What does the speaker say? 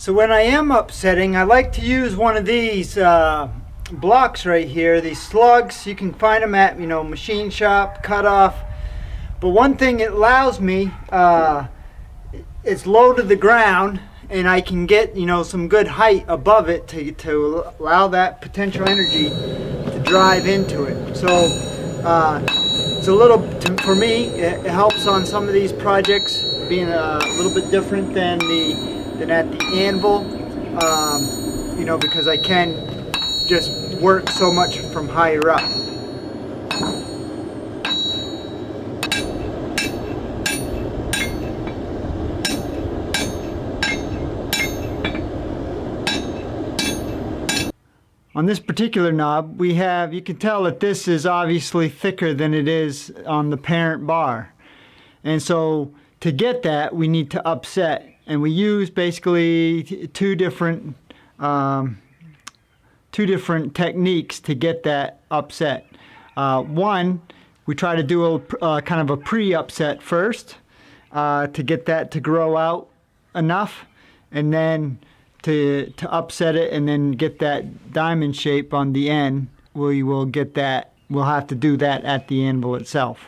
So when I am upsetting, I like to use one of these blocks right here, these slugs. You can find them at, machine shop, cut off. But one thing it allows me, it's low to the ground, and I can get, some good height above it to allow that potential energy to drive into it. So it's a little, for me, it helps on some of these projects, being a little bit different than at the anvil, because I can just work so much from higher up. On this particular knob, you can tell that this is obviously thicker than it is on the parent bar. And so to get that, we need to upset. And we use basically two different techniques to get that upset. One, we try to do a kind of a pre-upset first to get that to grow out enough, and then to upset it and then get that diamond shape on the end. We will get that. We'll have to do that at the anvil itself.